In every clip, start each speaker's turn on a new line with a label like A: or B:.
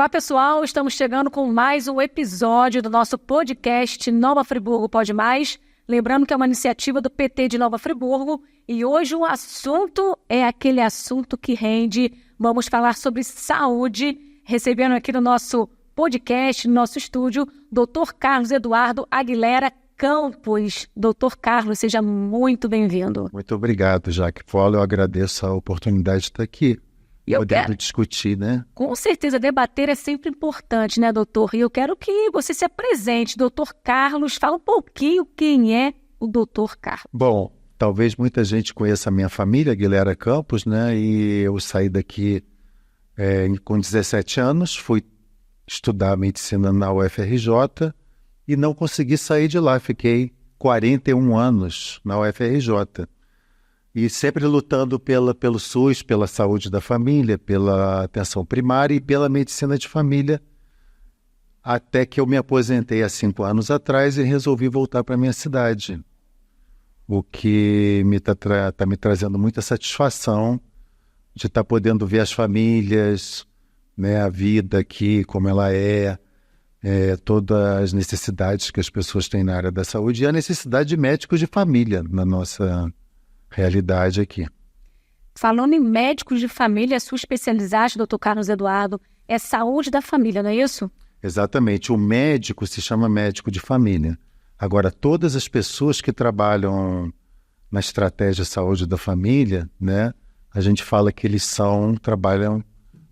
A: Olá, pessoal. Estamos chegando com mais um episódio do nosso podcast Nova Friburgo Pode Mais. Lembrando que é uma iniciativa do PT de Nova Friburgo e hoje o assunto é aquele assunto que rende. Vamos falar sobre saúde, recebendo aqui no nosso podcast, no nosso estúdio, Dr. Carlos Eduardo Aguilera Campos. Dr. Carlos, seja muito bem-vindo.
B: Muito obrigado, Jaque Fola. Eu agradeço a oportunidade de estar aqui. Podendo discutir, né?
A: Com certeza, debater é sempre importante, né, doutor? E eu quero que você se apresente. Doutor Carlos, fala um pouquinho quem é o doutor Carlos.
B: Bom, talvez muita gente conheça a minha família, Aguilera Campos, né? E eu saí daqui com 17 anos, fui estudar medicina na UFRJ e não consegui sair de lá. Fiquei 41 anos na UFRJ. E sempre lutando pelo SUS, pela saúde da família, pela atenção primária e pela medicina de família, até que eu me aposentei há 5 anos atrás e resolvi voltar para a minha cidade. O que tá me trazendo muita satisfação de estar podendo ver as famílias, né, a vida aqui, como ela todas as necessidades que as pessoas têm na área da saúde e a necessidade de médicos de família na nossa realidade aqui.
A: Falando em médicos de família, a sua especialidade, doutor Carlos Eduardo, é saúde da família, não é isso?
B: Exatamente. O médico se chama médico de família. Agora, todas as pessoas que trabalham na estratégia saúde da família, né, a gente fala que eles trabalham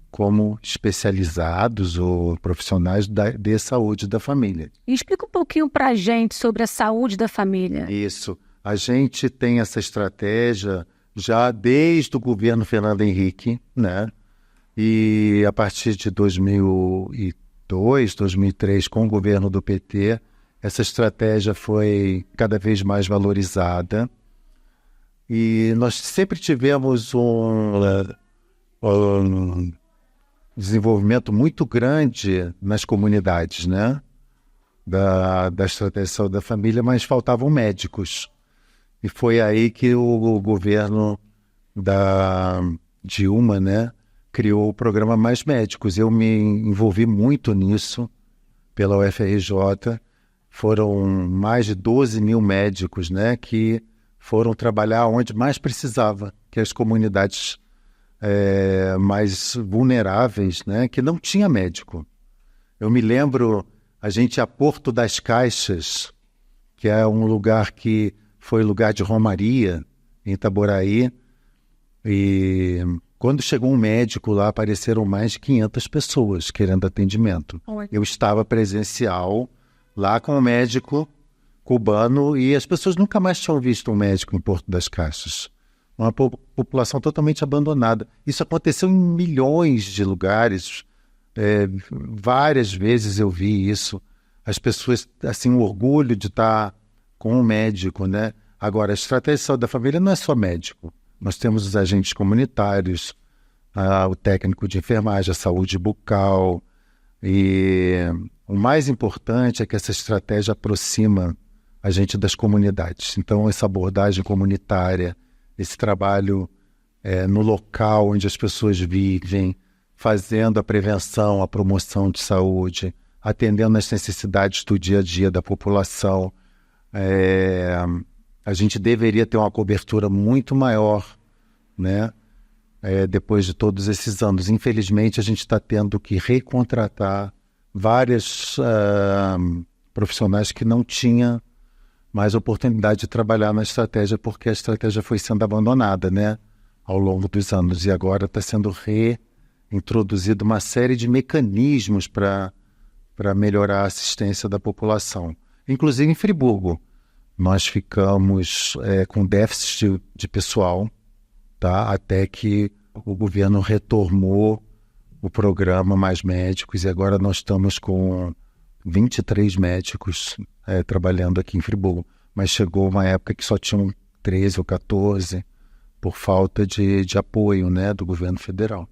B: como especializados ou profissionais de saúde da família.
A: E explica um pouquinho para a gente sobre a saúde da família.
B: Isso. A gente tem essa estratégia já desde o governo Fernando Henrique, né? E a partir de 2002, 2003, com o governo do PT, essa estratégia foi cada vez mais valorizada. E nós sempre tivemos um desenvolvimento muito grande nas comunidades, né? Da estratégia de saúde da família, mas faltavam médicos. E foi aí que o governo da Dilma, né, criou o programa Mais Médicos. Eu me envolvi muito nisso pela UFRJ. Foram mais de 12 mil médicos, né, que foram trabalhar onde mais precisava, que as comunidades mais vulneráveis, né, que não tinha médico. Eu me lembro, a gente ia a Porto das Caixas, que é um lugar que foi lugar de romaria, em Itaboraí, e quando chegou um médico lá, apareceram mais de 500 pessoas querendo atendimento. Eu estava presencial lá com um médico cubano e as pessoas nunca mais tinham visto um médico em Porto das Caixas. Uma população totalmente abandonada. Isso aconteceu em milhões de lugares, várias vezes eu vi isso. As pessoas, assim, o orgulho de estar com um médico, né? Agora, a estratégia de saúde da família não é só médico. Nós temos os agentes comunitários, o técnico de enfermagem, a saúde bucal. E o mais importante é que essa estratégia aproxima a gente das comunidades. Então, essa abordagem comunitária, esse trabalho no local onde as pessoas vivem, fazendo a prevenção, a promoção de saúde, atendendo às necessidades do dia a dia da população. A gente deveria ter uma cobertura muito maior, né? Depois de todos esses anos. Infelizmente, a gente está tendo que recontratar vários profissionais que não tinham mais oportunidade de trabalhar na estratégia, porque a estratégia foi sendo abandonada, né, ao longo dos anos. E agora está sendo reintroduzido uma série de mecanismos para melhorar a assistência da população. Inclusive em Friburgo, nós ficamos com déficit de pessoal, tá? Até que o governo retomou o programa Mais Médicos e agora nós estamos com 23 médicos trabalhando aqui em Friburgo. Mas chegou uma época que só tinham 13 ou 14 por falta de apoio, né, do governo federal.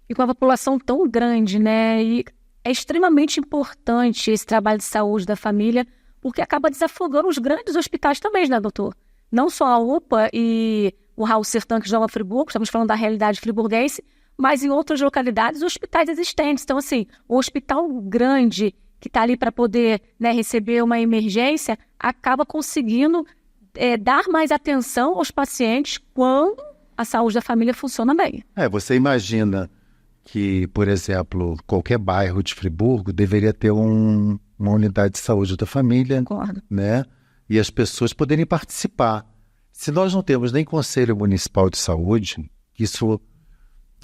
A: E com a população tão grande, né? E é extremamente importante esse trabalho de saúde da família, porque acaba desafogando os grandes hospitais também, né, doutor? Não só a UPA e o Raul Sertã de Nova Friburgo, estamos falando da realidade friburguense, mas em outras localidades, hospitais existentes. Então, assim, o hospital grande que está ali para poder, né, receber uma emergência, acaba conseguindo dar mais atenção aos pacientes quando a saúde da família funciona bem.
B: Você imagina que, por exemplo, qualquer bairro de Friburgo deveria ter uma unidade de saúde da família,
A: Concordo.
B: né? E as pessoas poderem participar. Se nós não temos nem Conselho Municipal de Saúde, isso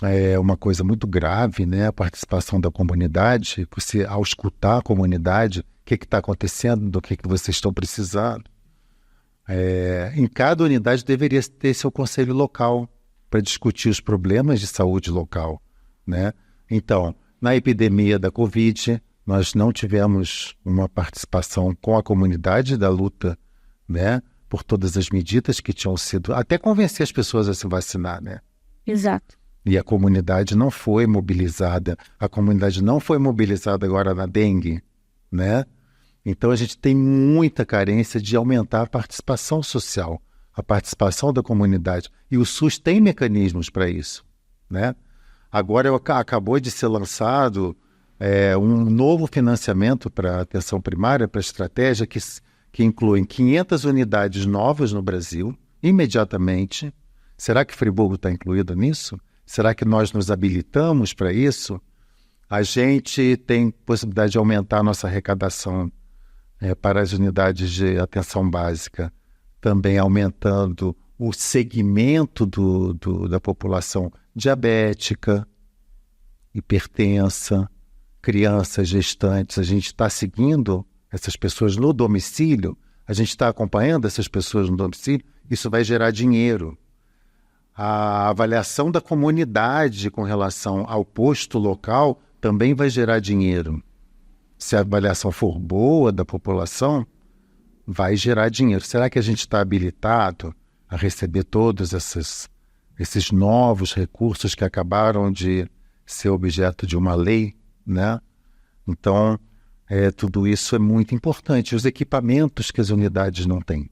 B: é uma coisa muito grave, né? A participação da comunidade, você, ao escutar a comunidade, o que está acontecendo, do que vocês estão precisando. Em cada unidade deveria ter seu conselho local para discutir os problemas de saúde local, né? Então, na epidemia da Covid, nós não tivemos uma participação com a comunidade da luta, né? Por todas as medidas que tinham sido... Até convencer as pessoas a se vacinar, né?
A: Exato.
B: E a comunidade não foi mobilizada. A comunidade não foi mobilizada agora na dengue, né? Então, a gente tem muita carência de aumentar a participação social, a participação da comunidade. E o SUS tem mecanismos para isso, né? Agora, acabou de ser lançado um novo financiamento para a atenção primária, para a estratégia, que inclui 500 unidades novas no Brasil, imediatamente. Será que Friburgo está incluído nisso? Será que nós nos habilitamos para isso? A gente tem possibilidade de aumentar a nossa arrecadação para as unidades de atenção básica, também aumentando o segmento da população diabética, hipertensa, crianças, gestantes. A gente está seguindo essas pessoas no domicílio, a gente está acompanhando essas pessoas no domicílio, isso vai gerar dinheiro. A avaliação da comunidade com relação ao posto local também vai gerar dinheiro. Se a avaliação for boa da população, vai gerar dinheiro. Será que a gente está habilitado a receber todos esses novos recursos que acabaram de ser objeto de uma lei, né? Então, tudo isso é muito importante. Os equipamentos que as unidades não têm.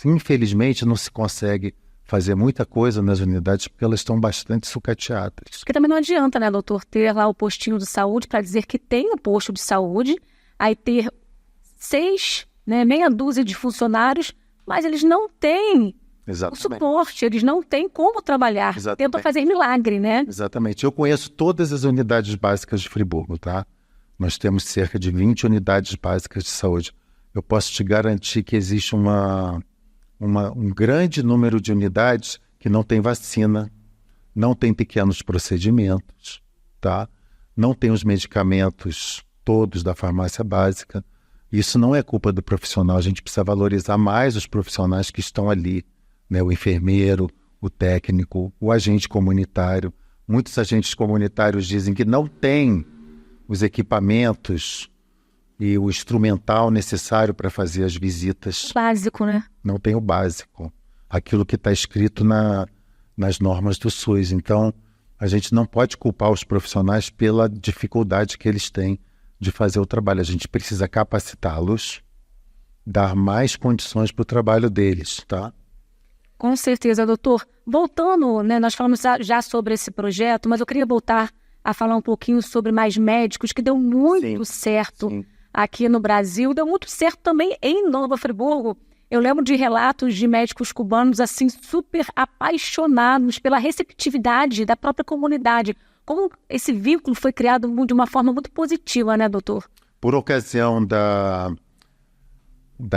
B: Infelizmente, não se consegue fazer muita coisa nas unidades porque elas estão bastante sucateadas.
A: Porque também não adianta, né, doutor, ter lá o postinho de saúde para dizer que tem o posto de saúde, aí ter 6, né, meia dúzia de funcionários, mas eles não têm o suporte, eles não têm como trabalhar. Tentam fazer milagre, né?
B: Exatamente. Eu conheço todas as unidades básicas de Friburgo, tá? Nós temos cerca de 20 unidades básicas de saúde. Eu posso te garantir que existe um grande número de unidades que não tem vacina, não tem pequenos procedimentos, tá? Não tem os medicamentos todos da farmácia básica. Isso não é culpa do profissional, a gente precisa valorizar mais os profissionais que estão ali, né? O enfermeiro, o técnico, o agente comunitário. Muitos agentes comunitários dizem que não tem os equipamentos e o instrumental necessário para fazer as visitas.
A: Básico, né?
B: Não tem o básico. Aquilo que está escrito nas normas do SUS. Então, a gente não pode culpar os profissionais pela dificuldade que eles têm de fazer o trabalho. A gente precisa capacitá-los, dar mais condições para o trabalho deles, tá?
A: Com certeza, doutor. Voltando, né, nós falamos já sobre esse projeto, mas eu queria voltar a falar um pouquinho sobre Mais Médicos, que deu muito certo aqui no Brasil, deu muito certo também em Nova Friburgo. Eu lembro de relatos de médicos cubanos assim super apaixonados pela receptividade da própria comunidade. Como esse vínculo foi criado de uma forma muito positiva, né, doutor?
B: Por ocasião da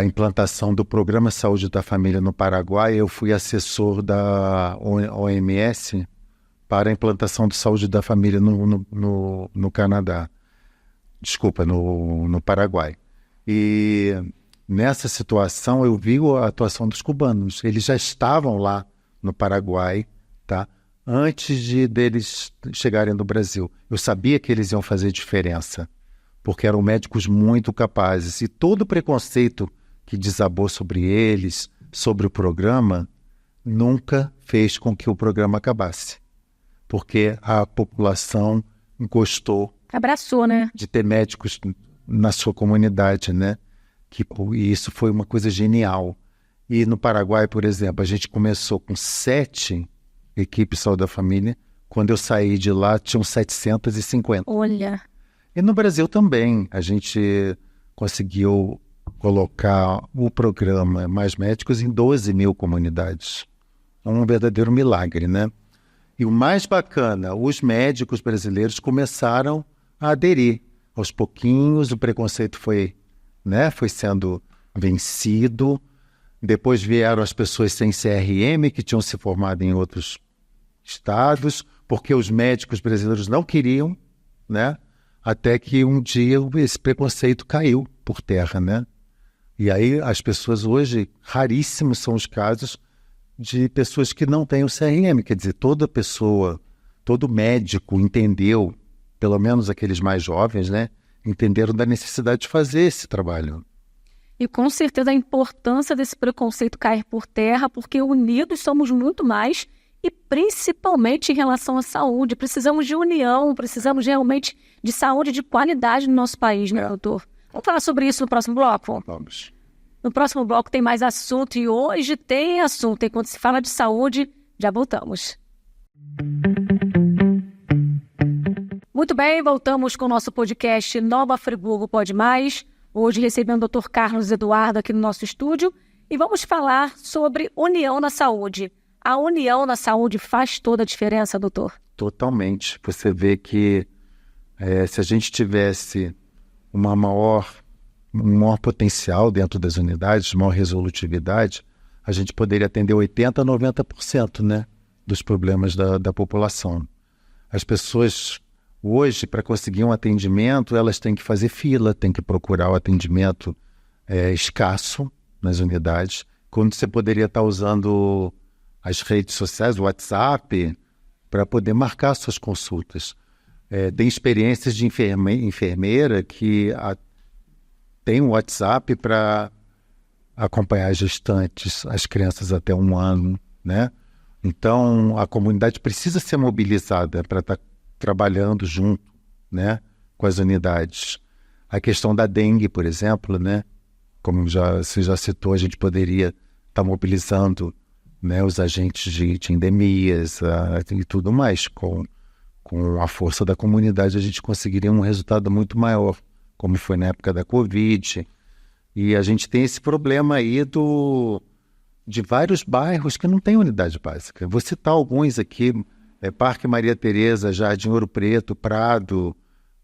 B: implantação do Programa Saúde da Família no Paraguai, eu fui assessor da OMS para a implantação de Saúde da Família no Canadá. Desculpa, no Paraguai. E nessa situação eu vi a atuação dos cubanos. Eles já estavam lá no Paraguai, tá? Antes deles chegarem no Brasil. Eu sabia que eles iam fazer diferença, porque eram médicos muito capazes. E todo o preconceito que desabou sobre eles, sobre o programa, nunca fez com que o programa acabasse. Porque a população gostou.
A: Abraçou, né?
B: De ter médicos na sua comunidade, né? E isso foi uma coisa genial. E no Paraguai, por exemplo, a gente começou com 7 equipes de saúde da família, Quando eu saí de lá, tinham 750.
A: Olha,
B: E no Brasil também, a gente conseguiu colocar o programa Mais Médicos em 12 mil comunidades. Um verdadeiro milagre, né? E o mais bacana, os médicos brasileiros começaram a aderir. Aos pouquinhos, o preconceito foi sendo vencido. Depois vieram as pessoas sem CRM, que tinham se formado em outros estados, porque os médicos brasileiros não queriam, né? Até que um dia esse preconceito caiu por terra, né? E aí as pessoas hoje, raríssimos são os casos de pessoas que não têm o CRM, quer dizer, toda pessoa, todo médico entendeu, pelo menos aqueles mais jovens, né, entenderam da necessidade de fazer esse trabalho.
A: e com certeza a importância desse preconceito cair por terra, porque unidos somos muito mais, e principalmente em relação à saúde. Precisamos de união, precisamos realmente de saúde de qualidade no nosso país, né, doutor? Vamos falar sobre isso no próximo bloco?
B: Vamos.
A: No próximo bloco tem mais assunto, e hoje tem assunto. E quando se fala de saúde, já voltamos. Muito bem, voltamos com o nosso podcast Nova Friburgo Pode Mais. Hoje recebendo o Dr. Carlos Eduardo aqui no nosso estúdio. E vamos falar sobre união na saúde. A união na saúde faz toda a diferença, doutor?
B: Totalmente. Você vê que se a gente tivesse um maior potencial dentro das unidades, maior resolutividade, a gente poderia atender 80% a 90%, né, dos problemas da população. As pessoas, hoje, para conseguir um atendimento, elas têm que fazer fila, têm que procurar o atendimento escasso nas unidades, quando você poderia estar usando as redes sociais, o WhatsApp, para poder marcar suas consultas. Tem experiências de enfermeira que tem um WhatsApp para acompanhar as gestantes, as crianças até 1 ano, né? Então, a comunidade precisa ser mobilizada para estar trabalhando junto, né, com as unidades. A questão da dengue, por exemplo, né? Como você já citou, a gente poderia estar mobilizando, né, os agentes de endemias e tudo mais. Com a força da comunidade, a gente conseguiria um resultado muito maior, como foi na época da Covid. E a gente tem esse problema aí de vários bairros que não têm unidade básica. Vou citar alguns aqui: Parque Maria Tereza, Jardim Ouro Preto, Prado,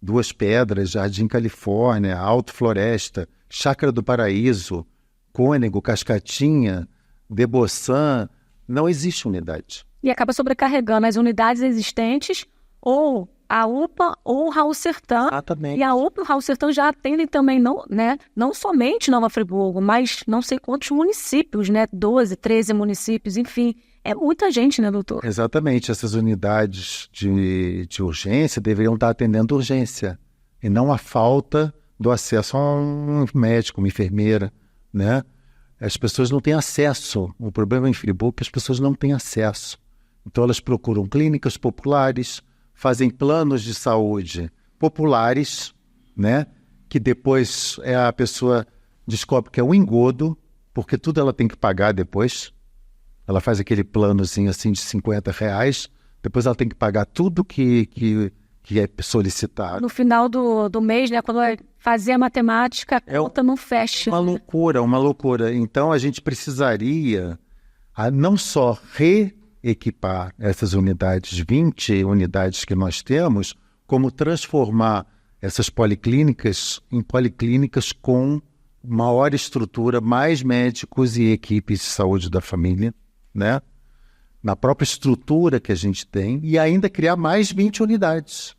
B: Duas Pedras, Jardim Califórnia, Alto Floresta, Chácara do Paraíso, Cônego, Cascatinha, Deboçan. Não existe unidade.
A: E acaba sobrecarregando as unidades existentes, ou a UPA ou o Raul Sertã.
B: Exatamente.
A: E a UPA e o Raul Sertã já atendem também, não somente Nova Friburgo, mas não sei quantos municípios, né? 12, 13 municípios, enfim. É muita gente, né, doutor?
B: Exatamente. Essas unidades de urgência deveriam estar atendendo urgência, e não a falta do acesso a um médico, uma enfermeira, né? As pessoas não têm acesso. O problema em Friburgo é que as pessoas não têm acesso. Então elas procuram clínicas populares, fazem planos de saúde populares, né? Que depois a pessoa descobre que é um engodo, porque tudo ela tem que pagar depois. Ela faz aquele planozinho assim de R$50, depois ela tem que pagar tudo que é solicitado.
A: No final do mês, né, quando vai fazer a matemática, a conta não fecha.
B: Uma loucura. Então a gente precisaria não só reequipar essas unidades, 20 unidades que nós temos, como transformar essas policlínicas em policlínicas com maior estrutura, mais médicos e equipes de saúde da família, né? Na própria estrutura que a gente tem, e ainda criar mais 20 unidades.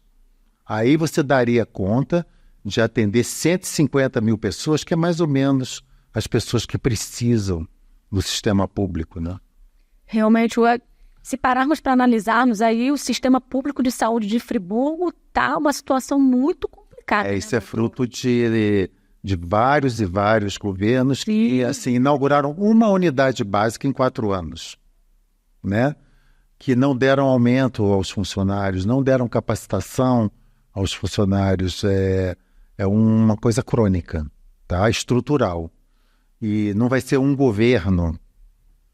B: Aí você daria conta de atender 150 mil pessoas, que é mais ou menos as pessoas que precisam do sistema público, né?
A: Realmente, se pararmos para analisarmos, aí o sistema público de saúde de Friburgo está uma situação muito complicada.
B: Isso é fruto de vários e vários governos que inauguraram uma unidade básica em 4 anos, né? Que não deram aumento aos funcionários, não deram capacitação aos funcionários. É uma coisa crônica, tá? Estrutural. E não vai ser um governo,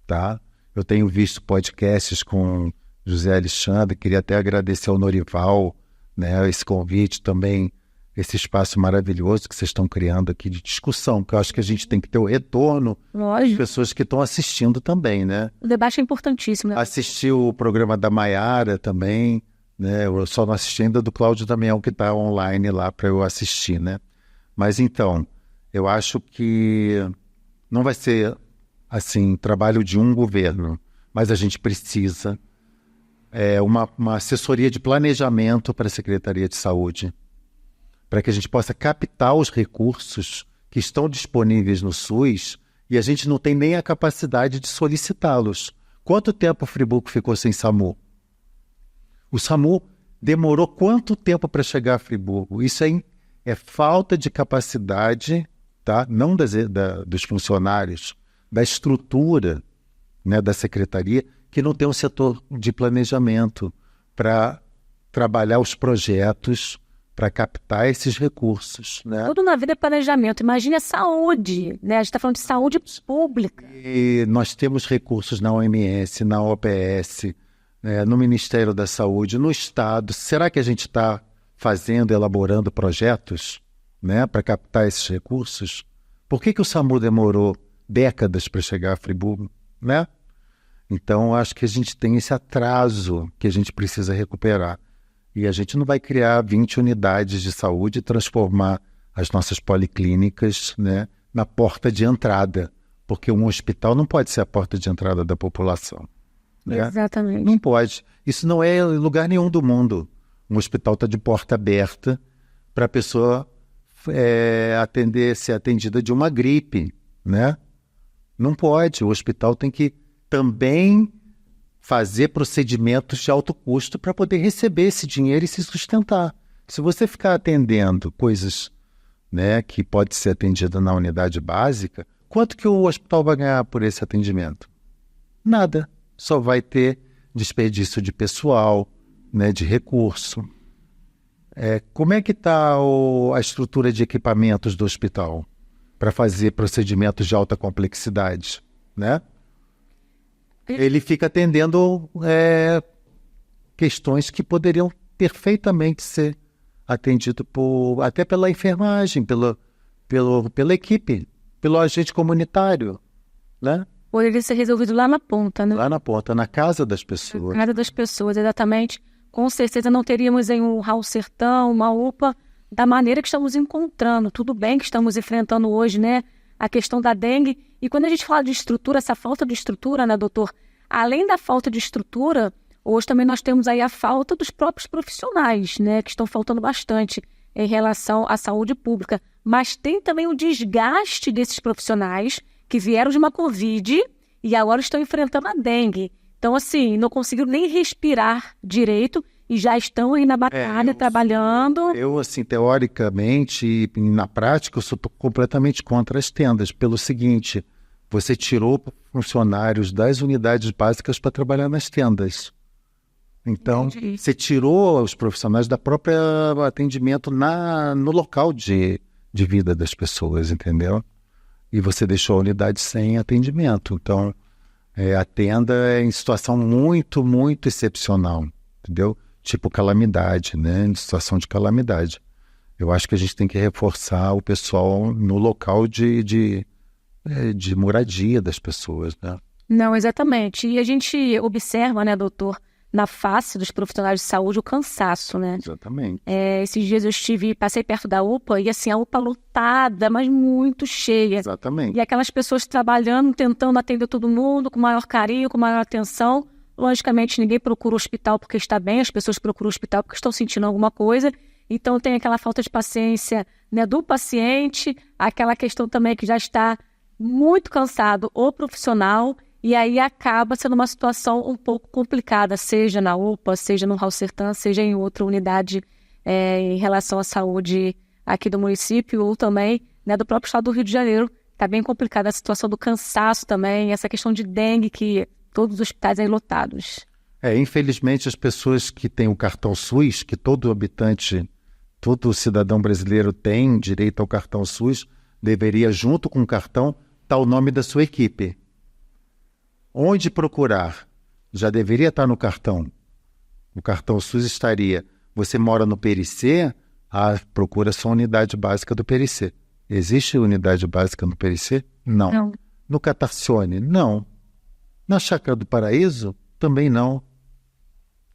B: tá? Eu tenho visto podcasts com José Alexandre, queria até agradecer ao Norival, né, esse convite também, esse espaço maravilhoso que vocês estão criando aqui de discussão, que eu acho que a gente tem que ter o retorno das pessoas que estão assistindo também, né?
A: O debate é importantíssimo, né?
B: Assisti o programa da Maiara também, né? Eu só não assisti ainda do Cláudio Damião, que está online lá para eu assistir, né? Mas então, eu acho que não vai ser, assim, trabalho de um governo, mas a gente precisa uma assessoria de planejamento para a Secretaria de Saúde, para que a gente possa captar os recursos que estão disponíveis no SUS e a gente não tem nem a capacidade de solicitá-los. Quanto tempo o Friburgo ficou sem SAMU? O SAMU demorou quanto tempo para chegar a Friburgo? Isso é falta de capacidade, tá? Não dos funcionários, da estrutura, né, da secretaria, que não tem um setor de planejamento para trabalhar os projetos, para captar esses recursos, né?
A: Tudo na vida é planejamento. Imagine a saúde, né? A gente está falando de saúde pública.
B: E nós temos recursos na OMS, na OPS, no Ministério da Saúde, no Estado. Será que a gente está elaborando projetos, né, para captar esses recursos? Por que o SAMU demorou décadas para chegar a Friburgo, né? Então, acho que a gente tem esse atraso que a gente precisa recuperar. E a gente não vai criar 20 unidades de saúde e transformar as nossas policlínicas, né, na porta de entrada, porque um hospital não pode ser a porta de entrada da população, né?
A: Exatamente.
B: Não pode. Isso não é em lugar nenhum do mundo. Um hospital está de porta aberta para a pessoa ser atendida de uma gripe, né? Não pode. O hospital tem que também fazer procedimentos de alto custo para poder receber esse dinheiro e se sustentar. Se você ficar atendendo coisas, né, que pode ser atendida na unidade básica, quanto que o hospital vai ganhar por esse atendimento? Nada. Só vai ter desperdício de pessoal, né, de recurso. Como é que está a estrutura de equipamentos do hospital para fazer procedimentos de alta complexidade, né? Ele fica atendendo questões que poderiam perfeitamente ser atendidas até pela enfermagem, pela equipe, pelo agente comunitário, né?
A: Poderia ser resolvido lá na ponta, né?
B: Lá na ponta, na casa das pessoas.
A: Na casa das pessoas, exatamente. Com certeza não teríamos em um Raul Sertão, uma UPA, da maneira que estamos encontrando. Tudo bem que estamos enfrentando hoje, né, a questão da dengue. E quando a gente fala de estrutura, essa falta de estrutura, né, doutor? Além da falta de estrutura, hoje também nós temos aí a falta dos próprios profissionais, né, que estão faltando bastante em relação à saúde pública. Mas tem também o desgaste desses profissionais que vieram de uma Covid e agora estão enfrentando a dengue. Então, assim, não conseguiram nem respirar direito e já estão aí na batalha, trabalhando.
B: Eu, assim, teoricamente e na prática, eu sou completamente contra as tendas, pelo seguinte: você tirou funcionários das unidades básicas para trabalhar nas tendas. Então,
A: Entendi.
B: Você tirou os profissionais da própria atendimento no local de vida das pessoas, entendeu? E você deixou a unidade sem atendimento. Então, a tenda é em situação muito, muito excepcional, entendeu? Tipo calamidade, né? Em situação de calamidade. Eu acho que a gente tem que reforçar o pessoal no local de moradia das pessoas, né?
A: Não, exatamente. E a gente observa, né, doutor, na face dos profissionais de saúde o cansaço, né?
B: Exatamente.
A: Esses dias eu passei perto da UPA e assim, a UPA lotada, mas muito cheia.
B: Exatamente.
A: E aquelas pessoas trabalhando, tentando atender todo mundo com maior carinho, com maior atenção. Logicamente, ninguém procura o hospital porque está bem, as pessoas procuram o hospital porque estão sentindo alguma coisa. Então, tem aquela falta de paciência, né, do paciente, aquela questão também que já está muito cansado o profissional, e aí acaba sendo uma situação um pouco complicada, seja na UPA, seja no Raul Sertã, seja em outra unidade em relação à saúde aqui do município, ou também, né, do próprio estado do Rio de Janeiro. Está bem complicada a situação do cansaço também, essa questão de dengue, que todos os hospitais aí lotados.
B: Infelizmente, as pessoas que têm o cartão SUS, que todo habitante, todo cidadão brasileiro tem direito ao cartão SUS, deveria, junto com o cartão, estar o nome da sua equipe. Onde procurar? Já deveria estar no cartão. O cartão SUS estaria. Você mora no PRC, procura só a unidade básica do PRC. Existe unidade básica no PRC? Não.
A: Não.
B: No Catarcione? Não. Na Chácara do Paraíso? Também não.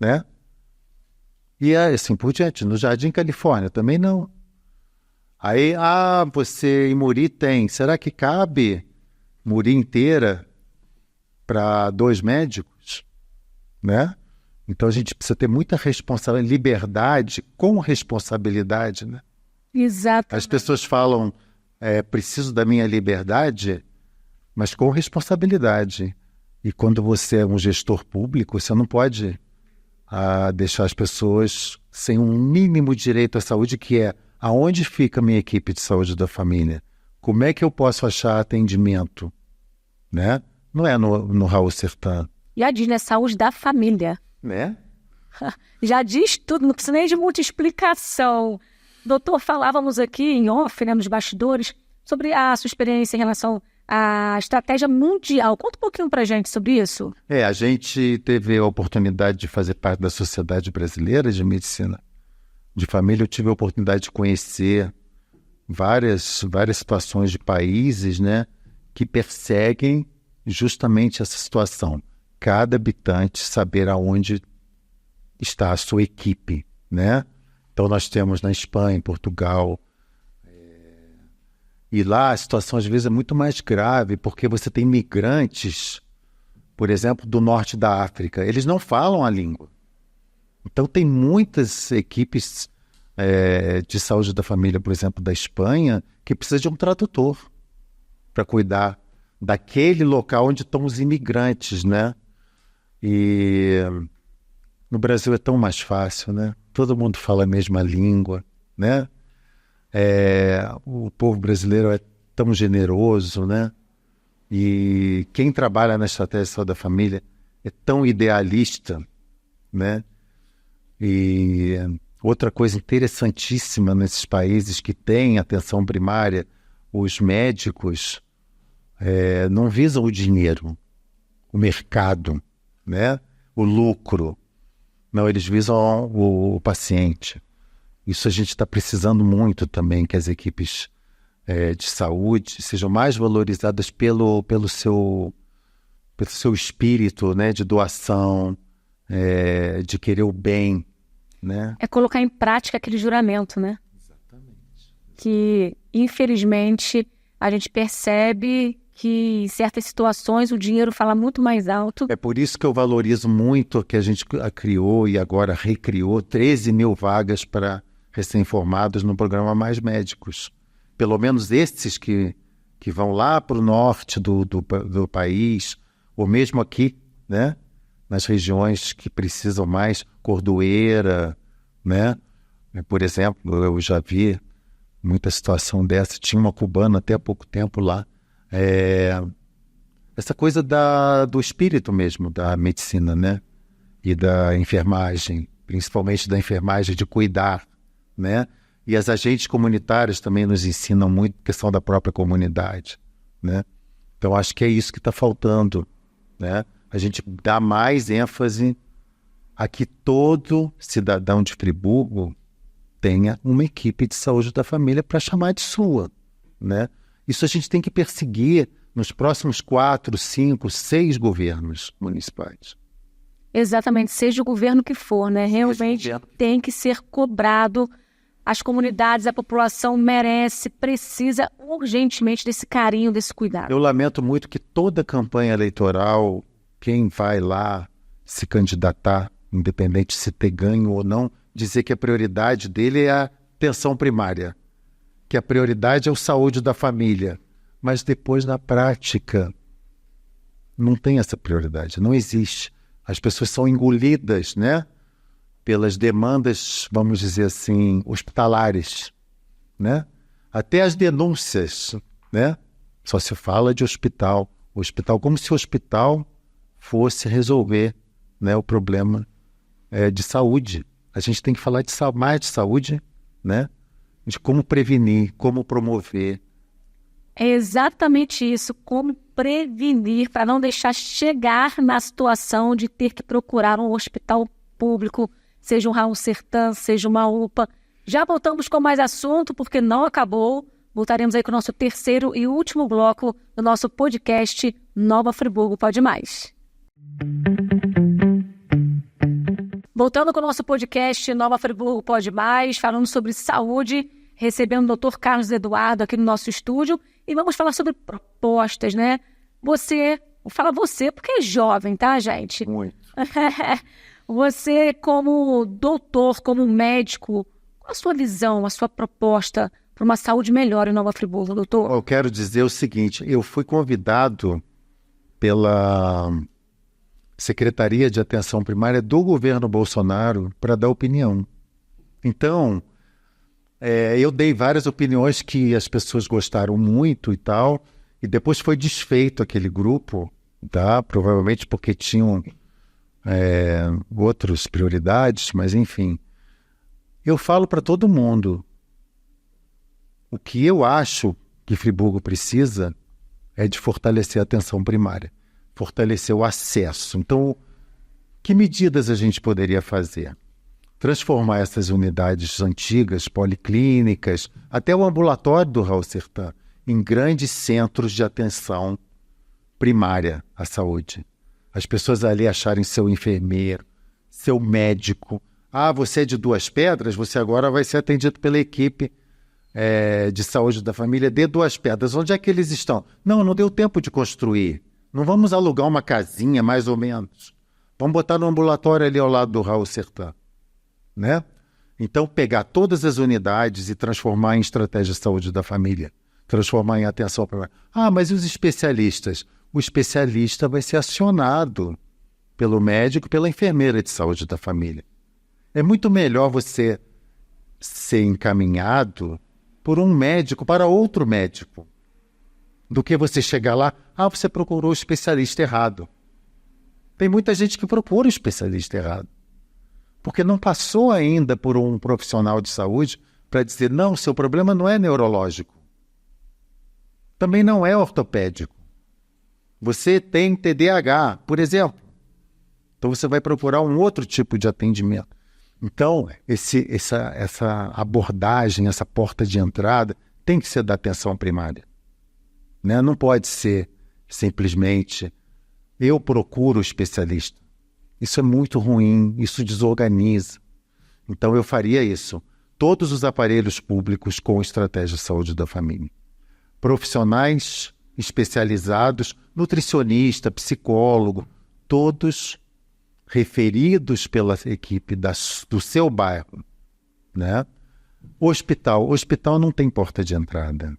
B: Né? E assim por diante. No Jardim Califórnia? Também não. Aí, você em Muri tem. Será que cabe Muri inteira para 2 médicos? Né? Então a gente precisa ter muita responsabilidade, liberdade com responsabilidade, né?
A: Exato.
B: As pessoas falam, preciso da minha liberdade, mas com responsabilidade. E quando você é um gestor público, você não pode deixar as pessoas sem um mínimo direito à saúde, que é aonde fica a minha equipe de saúde da família? Como é que eu posso achar atendimento? Né? Não é no Raul Sertã.
A: Já diz, né? Saúde da família.
B: Né?
A: Já diz tudo, não precisa nem de muita explicação. Doutor, falávamos aqui em off, né, nos bastidores, sobre a sua experiência em relação à estratégia mundial. Conta um pouquinho pra gente sobre isso.
B: A gente teve a oportunidade de fazer parte da Sociedade Brasileira de Medicina de Família. Eu tive a oportunidade de conhecer várias situações de países, né, que perseguem justamente essa situação. Cada habitante saber aonde está a sua equipe, né? Então nós temos na Espanha, em Portugal, e lá a situação às vezes é muito mais grave, porque você tem migrantes, por exemplo, do norte da África, eles não falam a língua. Então tem muitas equipes de saúde da família, por exemplo, da Espanha, que precisa de um tradutor para cuidar daquele local onde estão os imigrantes, né? E no Brasil é tão mais fácil, né? Todo mundo fala a mesma língua, né? O povo brasileiro é tão generoso, né? E quem trabalha na estratégia de saúde da família é tão idealista, né? E outra coisa interessantíssima nesses países que têm atenção primária, os médicos não visam o dinheiro, o mercado, né? O lucro. Não, eles visam o paciente. Isso a gente está precisando muito também, que as equipes de saúde sejam mais valorizadas pelo seu espírito, né? De doação, de querer o bem, né?
A: É colocar em prática aquele juramento, né?
B: Exatamente.
A: Que, infelizmente, a gente percebe que em certas situações o dinheiro fala muito mais alto.
B: É por isso que eu valorizo muito que a gente criou e agora recriou 13 mil vagas para recém-formados no programa Mais Médicos. Pelo menos esses que vão lá para o norte do país, ou mesmo aqui, né? Nas regiões que precisam mais, Cordoeira, né? Por exemplo, eu já vi muita situação dessa. Tinha uma cubana até há pouco tempo lá. Essa coisa do espírito mesmo, da medicina, né? E da enfermagem, principalmente da enfermagem de cuidar, né? E as agentes comunitárias também nos ensinam muito a questão da própria comunidade, né? Então acho que é isso que está faltando, né? A gente dá mais ênfase a que todo cidadão de Friburgo tenha uma equipe de saúde da família para chamar de sua, né? Isso a gente tem que perseguir nos próximos 4, 5, 6 governos municipais.
A: Exatamente, seja o governo que for, né? Realmente tem que ser cobrado. As comunidades, a população merece, precisa urgentemente desse carinho, desse cuidado.
B: Eu lamento muito que toda campanha eleitoral, quem vai lá se candidatar, independente se ter ganho ou não, dizer que a prioridade dele é a atenção primária, que a prioridade é a saúde da família. Mas depois, na prática, não tem essa prioridade, não existe. As pessoas são engolidas, né? Pelas demandas, vamos dizer assim, hospitalares, né? Até as denúncias, né? Só se fala de hospital. Hospital, como se o hospital fosse resolver, né, o problema de saúde. A gente tem que falar mais de saúde, né? De como prevenir, como promover,
A: É exatamente isso, como prevenir para não deixar chegar na situação de ter que procurar um hospital público, seja um Raul Sertã, seja uma UPA. Já voltamos com mais assunto, porque não acabou. Voltaremos aí com o nosso terceiro e último bloco do nosso podcast Nova Friburgo Pode Mais. Voltando com o nosso podcast Nova Friburgo Pode Mais, falando sobre saúde, recebendo o Dr. Carlos Eduardo aqui no nosso estúdio e vamos falar sobre propostas, né? Fala você, porque é jovem, tá, gente?
B: Muito.
A: Você, como doutor, como médico, qual a sua visão, a sua proposta para uma saúde melhor em Nova Friburgo, doutor?
B: Eu quero dizer o seguinte, eu fui convidado pela Secretaria de Atenção Primária do governo Bolsonaro para dar opinião. Então, eu dei várias opiniões que as pessoas gostaram muito e tal, e depois foi desfeito aquele grupo, tá? Provavelmente porque tinham outras prioridades, mas enfim. Eu falo para todo mundo, o que eu acho que Friburgo precisa é de fortalecer a atenção primária, fortalecer o acesso. Então, que medidas a gente poderia fazer? Transformar essas unidades antigas, policlínicas, até o ambulatório do Raul Sertã, em grandes centros de atenção primária à saúde. As pessoas ali acharem seu enfermeiro, seu médico. Ah, você é de Duas Pedras? Você agora vai ser atendido pela equipe de saúde da família de Duas Pedras. Onde é que eles estão? Não deu tempo de construir. Não vamos alugar uma casinha, mais ou menos. Vamos botar no ambulatório ali ao lado do Raul Sertã. Né? Então, pegar todas as unidades e transformar em estratégia de saúde da família. Transformar em atenção primária. Ah, mas e os especialistas? O especialista vai ser acionado pelo médico, pela enfermeira de saúde da família. É muito melhor você ser encaminhado por um médico para outro médico do que você chegar lá, você procurou o especialista errado. Tem muita gente que procura o especialista errado, porque não passou ainda por um profissional de saúde para dizer, não, seu problema não é neurológico, também não é ortopédico. Você tem TDAH, por exemplo. Então você vai procurar um outro tipo de atendimento. Então, essa abordagem, essa porta de entrada, tem que ser da atenção primária. Né? Não pode ser simplesmente, eu procuro o especialista. Isso é muito ruim, isso desorganiza. Então eu faria isso. Todos os aparelhos públicos com estratégia de saúde da família. Profissionais especializados, nutricionista, psicólogo, todos referidos pela equipe do seu bairro. Né? O hospital não tem porta de entrada.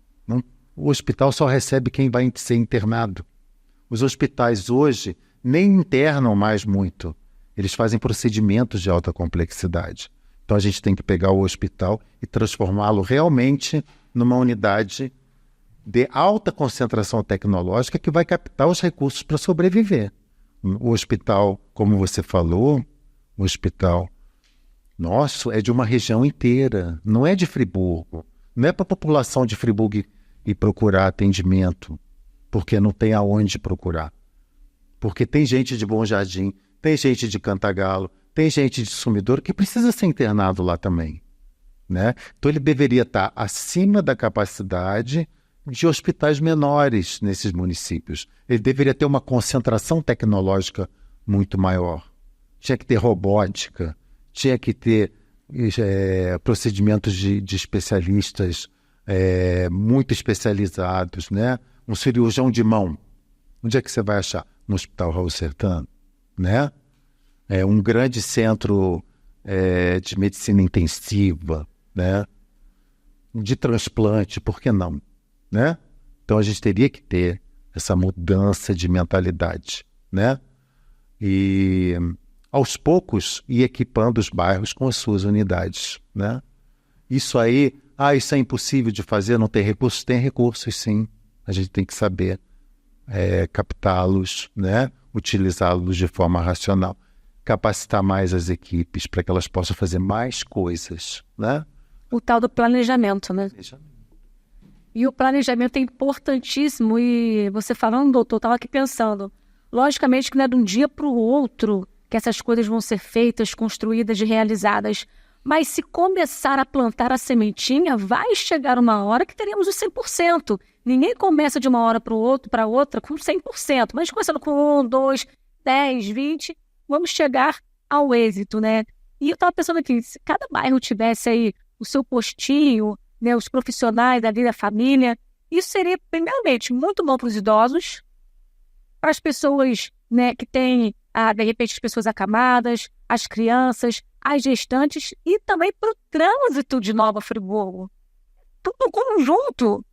B: O hospital só recebe quem vai ser internado. Os hospitais hoje nem internam mais muito. Eles fazem procedimentos de alta complexidade. Então a gente tem que pegar o hospital e transformá-lo realmente numa unidade de alta concentração tecnológica que vai captar os recursos para sobreviver. O hospital, como você falou, o hospital nosso é de uma região inteira, não é de Friburgo. Não é para a população de Friburgo ir procurar atendimento, porque não tem aonde procurar. Porque tem gente de Bom Jardim, tem gente de Cantagalo, tem gente de Sumidouro que precisa ser internado lá também. Né? Então ele deveria estar acima da capacidade de hospitais menores nesses municípios. Ele deveria ter uma concentração tecnológica muito maior. Tinha que ter robótica, tinha que ter procedimentos de especialistas muito especializados, né? Um cirurgião de mão. Onde é que você vai achar? No Hospital Raul Sertã, né? Um grande centro de medicina intensiva, né? De transplante, por que não? Né? Então a gente teria que ter essa mudança de mentalidade, né? E aos poucos ir equipando os bairros com as suas unidades, né? Isso aí, isso é impossível de fazer, não tem recursos? Tem recursos, sim. A gente tem que saber captá-los, né? Utilizá-los de forma racional, capacitar mais as equipes para que elas possam fazer mais coisas, né?
A: O tal do planejamento, né? E o planejamento é importantíssimo. E você falando, doutor, estava aqui pensando. Logicamente que não é de um dia para o outro que essas coisas vão ser feitas, construídas e realizadas. Mas se começar a plantar a sementinha, vai chegar uma hora que teremos os 100%. Ninguém começa de uma hora para outra com 100%. Mas começando com 1, 2, 10, 20, vamos chegar ao êxito, né? E eu estava pensando aqui, se cada bairro tivesse aí o seu postinho, né, os profissionais ali da família, isso seria, primeiramente, muito bom para os idosos, para as pessoas, né, que têm, de repente, as pessoas acamadas, as crianças, as gestantes e também para o trânsito de Nova Friburgo. Tudo conjunto,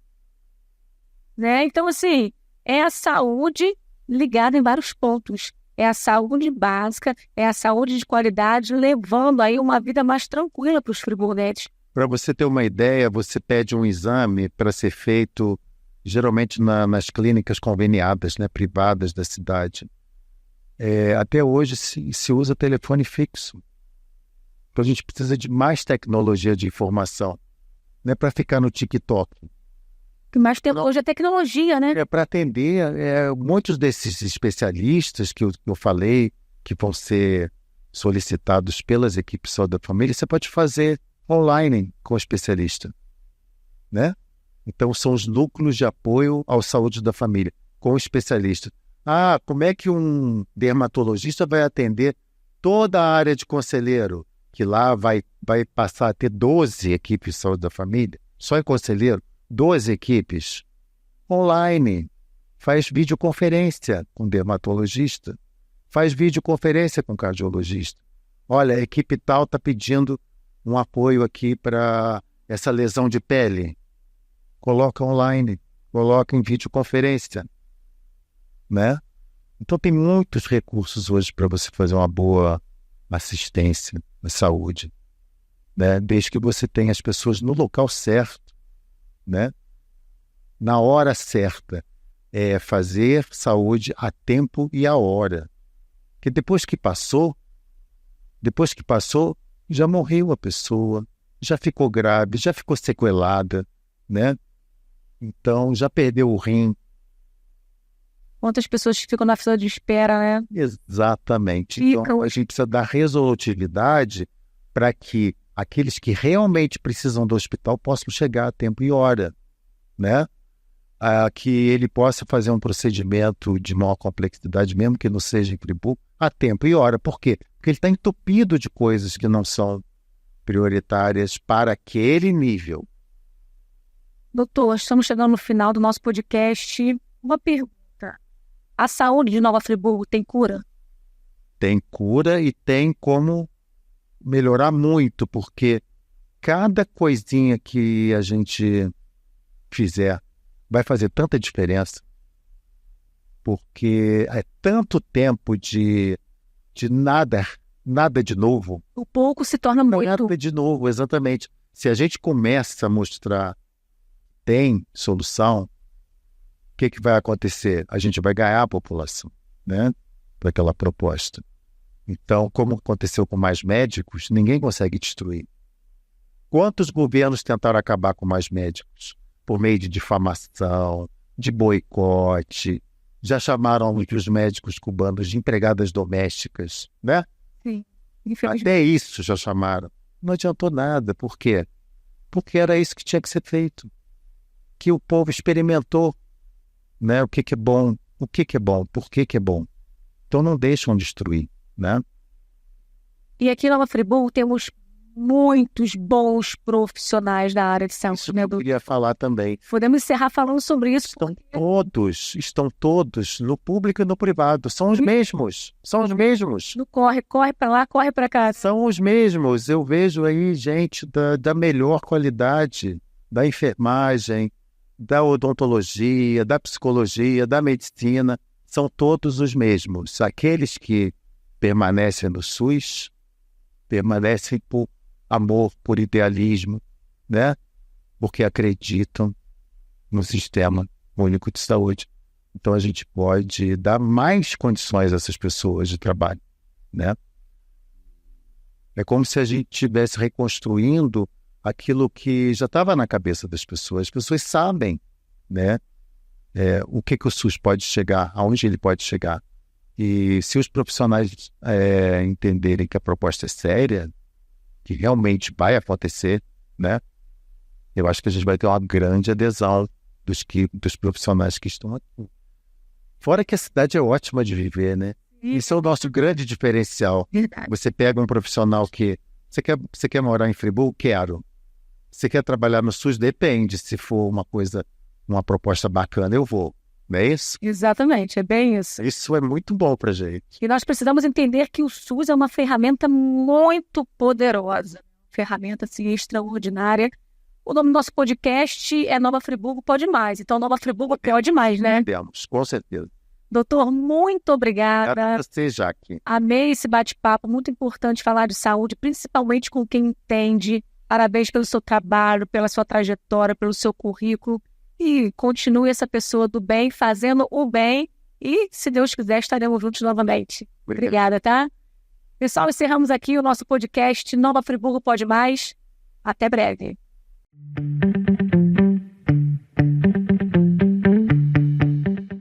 A: né? Então, assim, é a saúde ligada em vários pontos. É a saúde básica, é a saúde de qualidade, levando aí uma vida mais tranquila para os friburgueses.
B: Para você ter uma ideia, você pede um exame para ser feito geralmente nas clínicas conveniadas, né, privadas da cidade. Até hoje se usa telefone fixo. Então a gente precisa de mais tecnologia de informação, né, para ficar no TikTok.
A: O que mais tem hoje é tecnologia, né?
B: Para atender muitos desses especialistas que eu falei, que vão ser solicitados pelas equipes de saúde da família, você pode fazer online com o especialista, né? Então são os núcleos de apoio à saúde da família, com o especialista. Como é que um dermatologista vai atender toda a área de conselheiro, que lá vai passar a ter 12 equipes de saúde da família, só em conselheiro, 12 equipes, online, faz videoconferência com dermatologista, faz videoconferência com cardiologista. Olha, a equipe tal está pedindo um apoio aqui para essa lesão de pele. Coloca online, coloca em videoconferência, né? Então tem muitos recursos hoje para você fazer uma boa assistência à saúde, né? Desde que você tenha as pessoas no local certo, né? Na hora certa, fazer saúde a tempo e a hora. Porque depois que passou, já morreu a pessoa, já ficou grave, já ficou sequelada, né? Então, já perdeu o rim.
A: Quantas pessoas ficam na fila de espera, né?
B: Exatamente. Então, a gente precisa dar resolutividade para que aqueles que realmente precisam do hospital possam chegar a tempo e hora, né? Que ele possa fazer um procedimento de maior complexidade, mesmo que não seja em Friburgo, a tempo e hora. Por quê? Porque ele está entupido de coisas que não são prioritárias para aquele nível.
A: Doutor, estamos chegando no final do nosso podcast. Uma pergunta. A saúde de Nova Friburgo tem cura?
B: Tem cura e tem como melhorar muito, porque cada coisinha que a gente fizer vai fazer tanta diferença, porque é tanto tempo de nada de novo.
A: O pouco se torna muito.
B: Nada de novo, exatamente. Se a gente começa a mostrar tem solução, o que vai acontecer? A gente vai ganhar a população, né, para aquela proposta. Então, como aconteceu com mais médicos, ninguém consegue destruir. Quantos governos tentaram acabar com mais médicos? Por meio de difamação, de boicote, já chamaram os médicos cubanos de empregadas domésticas, né?
A: Sim.
B: Até isso já chamaram. Não adiantou nada. Por quê? Porque era isso que tinha que ser feito. Que o povo experimentou, né? O que é bom, por que é bom. Então não deixam destruir, né?
A: E aqui em Nova Friburgo temos muitos bons profissionais da área de saúde.
B: Isso que eu queria falar também.
A: Podemos encerrar falando sobre isso.
B: Estão todos, no público e no privado. São os mesmos.
A: No corre para lá, corre para cá.
B: São os mesmos. Eu vejo aí gente da melhor qualidade, da enfermagem, da odontologia, da psicologia, da medicina. São todos os mesmos. Aqueles que permanecem no SUS, permanecem por amor, por idealismo, né? Porque acreditam no Sistema Único de Saúde. Então a gente pode dar mais condições a essas pessoas de trabalho, né? É como se a gente estivesse reconstruindo aquilo que já estava na cabeça das pessoas. As pessoas sabem, né, o que o SUS pode chegar, aonde ele pode chegar. E se os profissionais entenderem que a proposta é séria, que realmente vai acontecer, né, eu acho que a gente vai ter uma grande adesão dos profissionais que estão aqui. Fora que a cidade é ótima de viver, né? Isso é o nosso grande diferencial.
A: Verdade.
B: Você pega um profissional que... Você quer morar em Friburgo? Quero. Você quer trabalhar no SUS? Depende. Se for uma proposta bacana, eu vou. Não é isso?
A: Exatamente, é bem isso.
B: Isso é muito bom pra gente.
A: E nós precisamos entender que o SUS é uma ferramenta muito poderosa. Ferramenta, assim, extraordinária. O nome do nosso podcast é Nova Friburgo Pode Mais. Então, Nova Friburgo pode mais, né?
B: Podemos, com certeza.
A: Doutor, muito obrigada.
B: Obrigado a você, Jaque.
A: Amei esse bate-papo, muito importante falar de saúde, principalmente com quem entende. Parabéns pelo seu trabalho, pela sua trajetória, pelo seu currículo. E continue essa pessoa do bem, fazendo o bem. E, se Deus quiser, estaremos juntos novamente. Obrigada, tá? Pessoal, encerramos aqui o nosso podcast Nova Friburgo Pode Mais. Até breve.